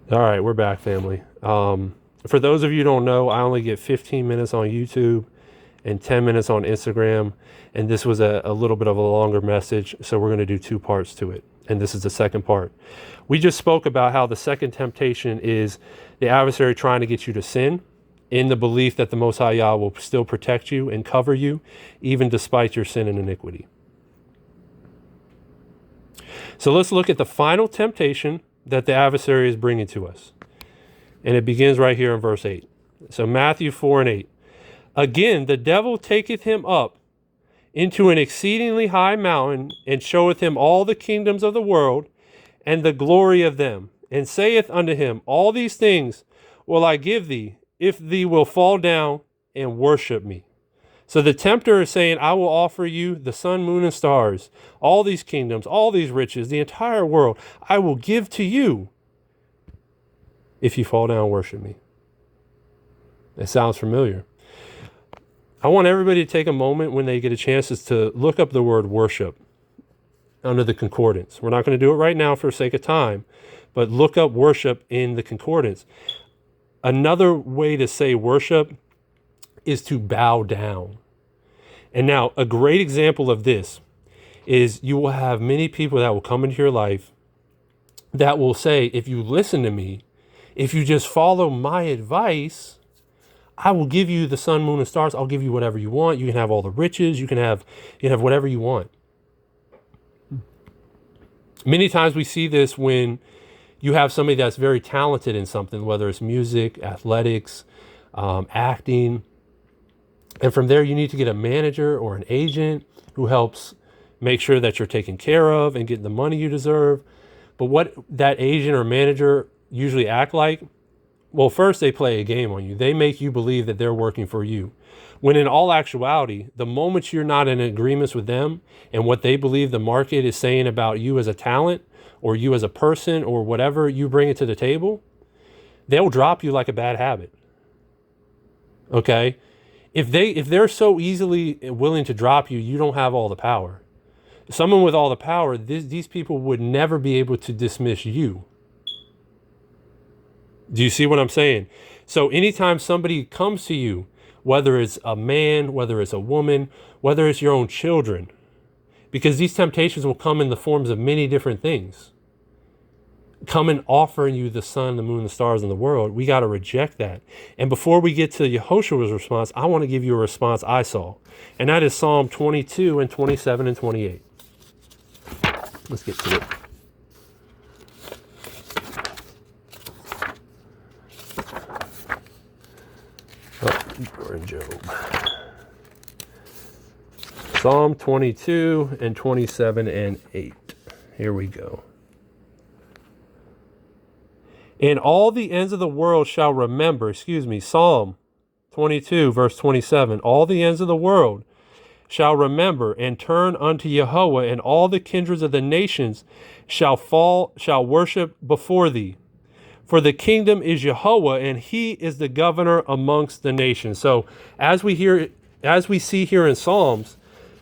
All right, we're back, family. For those of you who don't know, I only get 15 minutes on YouTube and 10 minutes on Instagram. And this was a little bit of a longer message, so we're going to do two parts to it. And this is the second part. We just spoke about how the second temptation is the adversary trying to get you to sin in the belief that the Most High Yah will still protect you and cover you, even despite your sin and iniquity. So let's look at the final temptation that the adversary is bringing to us. And it begins right here in verse 8. So Matthew 4:8. Again, the devil taketh him up into an exceedingly high mountain, and showeth him all the kingdoms of the world and the glory of them, and saith unto him, all these things will I give thee, if thee will fall down and worship me. So the tempter is saying, I will offer you the sun, moon, and stars, all these kingdoms, all these riches, the entire world. I will give to you if you fall down and worship me. It sounds familiar. I want everybody to take a moment when they get a chance is to look up the word worship under the concordance. We're not going to do it right now for sake of time, but look up worship in the concordance. Another way to say worship is to bow down. And now a great example of this is you will have many people that will come into your life that will say, if you listen to me, if you just follow my advice, I will give you the sun, moon, and stars. I'll give you whatever you want. You can have all the riches. You can have whatever you want. Many times we see this when you have somebody that's very talented in something, whether it's music, athletics, acting. And from there, you need to get a manager or an agent who helps make sure that you're taken care of and getting the money you deserve. But what that agent or manager usually act like, well, first they play a game on you. They make you believe that they're working for you. When in all actuality, the moment you're not in agreements with them and what they believe the market is saying about you as a talent or you as a person or whatever you bring it to the table, they'll drop you like a bad habit. Okay? If they're so easily willing to drop you, you don't have all the power. Someone with all the power, these people would never be able to dismiss you. Do you see what I'm saying? So anytime somebody comes to you, whether it's a man, whether it's a woman, whether it's your own children, because these temptations will come in the forms of many different things. Come and offering you the sun, the moon, the stars, and the world, we got to reject that. And before we get to Yahushua's response, I want to give you a response I saw. And that is Psalm 22 and 27 and 28. Let's get to it. Oh, we're in Job. Psalm 22 and 27 and 8. Here we go. And all the ends of the world shall remember, Psalm 22, verse 27. All the ends of the world shall remember and turn unto Yahuwah, and all the kindreds of the nations shall worship before thee. For the kingdom is Yahuwah, and he is the governor amongst the nations. So as we see here in Psalms,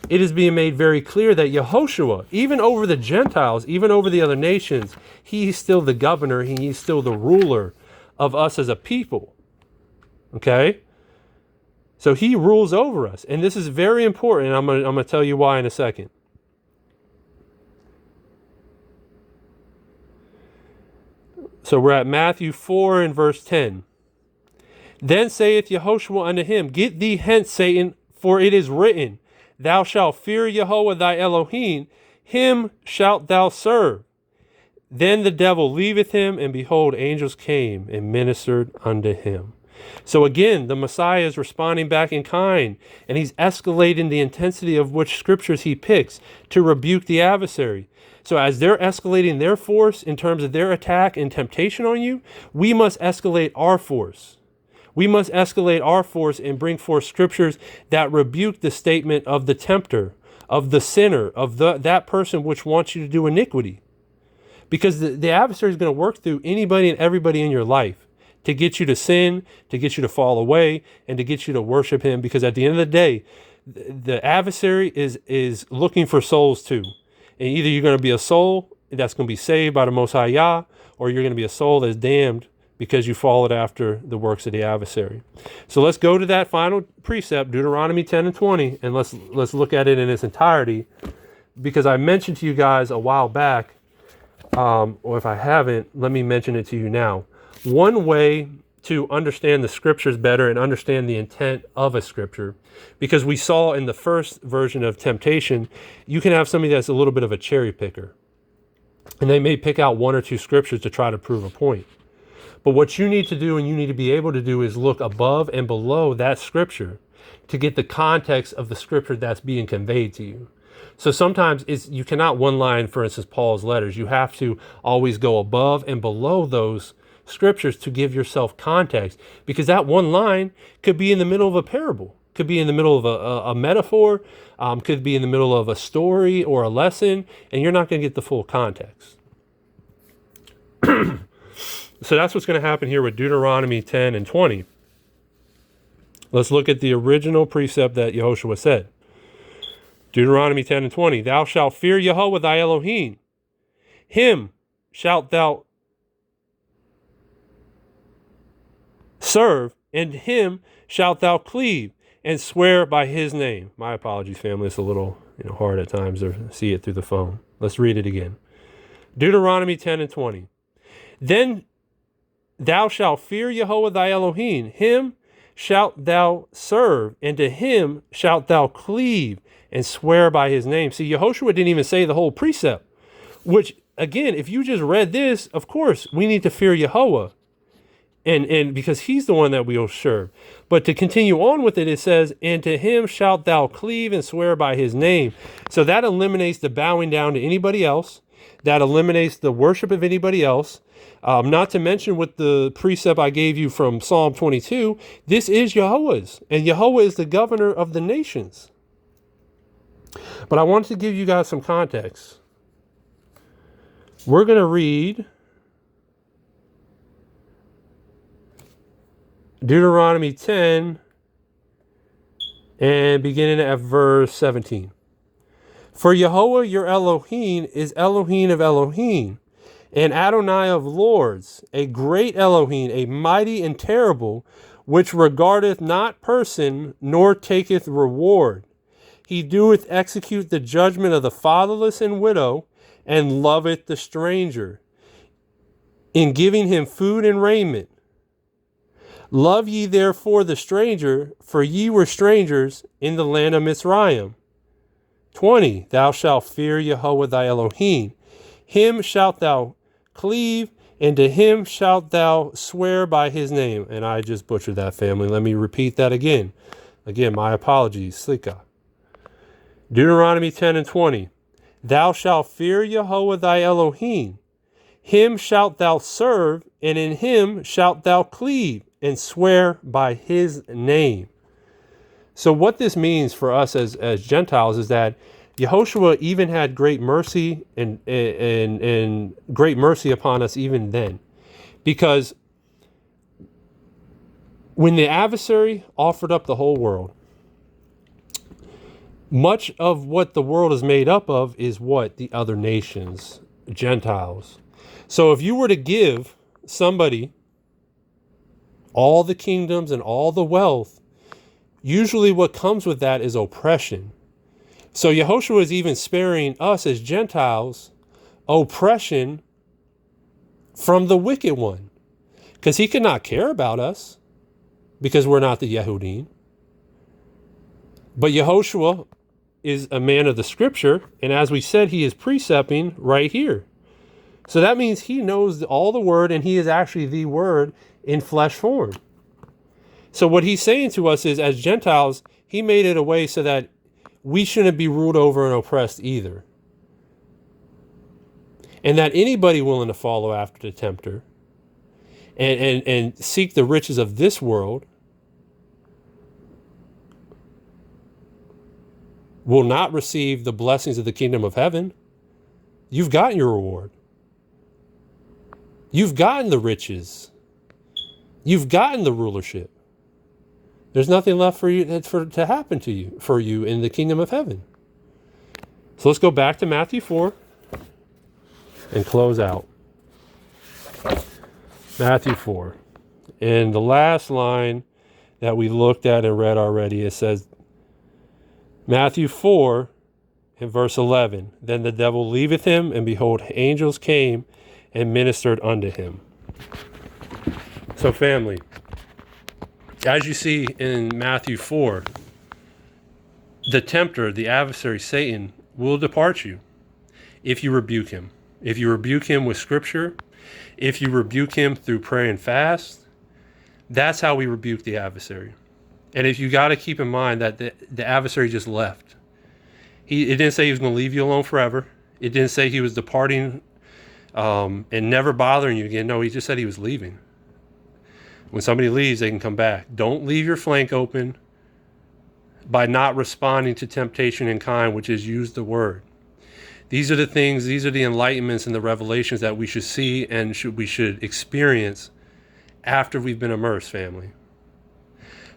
it is being made very clear that Yahushua, even over the Gentiles, even over the other nations, he's still the governor, he's still the ruler of us as a people. Okay? So he rules over us. And this is very important, and I'm going to tell you why in a second. So we're at Matthew 4 and verse 10. Then saith Yahushua unto him, Get thee hence, Satan, for it is written, Thou shalt fear Yahuwah thy Elohim, him shalt thou serve. Then the devil leaveth him, and behold, angels came and ministered unto him. So again, the Messiah is responding back in kind, and he's escalating the intensity of which scriptures he picks to rebuke the adversary. So as they're escalating their force in terms of their attack and temptation on you, we must escalate our force. We must escalate our force and bring forth scriptures that rebuke the statement of the tempter, of the sinner, of that person which wants you to do iniquity. Because the adversary is going to work through anybody and everybody in your life to get you to sin, to get you to fall away, and to get you to worship him. Because at the end of the day, the adversary is looking for souls too. And either you're going to be a soul that's going to be saved by the Most High Yah, or you're going to be a soul that's damned because you followed after the works of the adversary. So let's go to that final precept, Deuteronomy 10 and 20, and let's look at it in its entirety, because I mentioned to you guys a while back, or if I haven't, let me mention it to you now. One way to understand the scriptures better and understand the intent of a scripture, because we saw in the first version of temptation, you can have somebody that's a little bit of a cherry picker, and they may pick out one or two scriptures to try to prove a point. But what you need to do, and you need to be able to do, is look above and below that scripture to get the context of the scripture that's being conveyed to you. So sometimes you cannot one line, for instance, Paul's letters. You have to always go above and below those scriptures to give yourself context, because that one line could be in the middle of a parable, could be in the middle of a metaphor, could be in the middle of a story or a lesson, and you're not going to get the full context. So that's what's going to happen here with Deuteronomy 10 and 20. Let's look at the original precept that Yahuwah said. Deuteronomy 10 and 20. Thou shalt fear Yahuwah thy Elohim. Him shalt thou serve, and him shalt thou cleave, and swear by his name. My apologies, family. It's a little hard at times to see it through the phone. Let's read it again. Deuteronomy 10 and 20. Then thou shalt fear Yahuwah thy Elohim. Him shalt thou serve, and to him shalt thou cleave, and swear by his name. See, Yahuwah didn't even say the whole precept, which, again, if you just read this, of course, we need to fear Yahuwah, and because he's the one that we will serve. But to continue on with it, it says, and to him shalt thou cleave and swear by his name. So that eliminates the bowing down to anybody else. That eliminates the worship of anybody else. Not to mention with the precept I gave you from Psalm 22, this is Yahuwah's, and Yahuwah is the governor of the nations. But I wanted to give you guys some context. We're going to read Deuteronomy 10 and beginning at verse 17. For Yahuwah your Elohim is Elohim of Elohim, and Adonai of lords, a great Elohim, a mighty and terrible, which regardeth not person, nor taketh reward. He doeth execute the judgment of the fatherless and widow, and loveth the stranger, in giving him food and raiment. Love ye therefore the stranger, for ye were strangers in the land of Mitzrayim. 20. Thou shalt fear Yahuwah thy Elohim. Him shalt thou cleave, and to him shalt thou swear by his name. And I just butchered that, family. Let me repeat that again. Again, my apologies. Slika. Deuteronomy 10 and 20. Thou shalt fear Yahuwah thy Elohim. Him shalt thou serve, and in him shalt thou cleave, and swear by his name. So what this means for us as Gentiles is that Yahuwah even had great mercy and great mercy upon us even then. Because when the adversary offered up the whole world, much of what the world is made up of is what? The other nations, Gentiles. So if you were to give somebody all the kingdoms and all the wealth, usually what comes with that is oppression. So Yahuwah is even sparing us as Gentiles oppression from the wicked one, because he could not care about us because we're not the Yehudim. But Yahuwah is a man of the scripture, and as we said, he is precepting right here. So that means he knows all the word, and he is actually the word in flesh form. So what he's saying to us is, as Gentiles, he made it a way so that we shouldn't be ruled over and oppressed either. And that anybody willing to follow after the tempter and seek the riches of this world will not receive the blessings of the kingdom of heaven. You've gotten your reward. You've gotten the riches. You've gotten the rulership. There's nothing left for you to happen to you for you in the kingdom of heaven. So let's go back to Matthew 4. and close out. Matthew 4. And the last line that we looked at and read already, it says, Matthew 4 in verse 11, then the devil leaveth him, and behold, angels came and ministered unto him. So family, as you see in Matthew 4, the tempter, the adversary, Satan, will depart you if you rebuke him. If you rebuke him with scripture, if you rebuke him through prayer and fast, that's how we rebuke the adversary. And if you got to keep in mind that the adversary just left. It didn't say he was going to leave you alone forever. It didn't say he was departing and never bothering you again. No, he just said he was leaving. When somebody leaves, they can come back. Don't leave your flank open by not responding to temptation in kind, which is use the word. These are the things, these are the enlightenments and the revelations that we should see and we should experience after we've been immersed, family.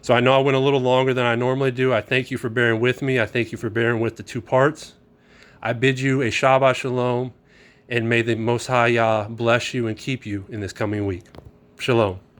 So I know I went a little longer than I normally do. I thank you for bearing with me. I thank you for bearing with the two parts. I bid you a Shabbat Shalom, and may the Most High Yah bless you and keep you in this coming week. Shalom.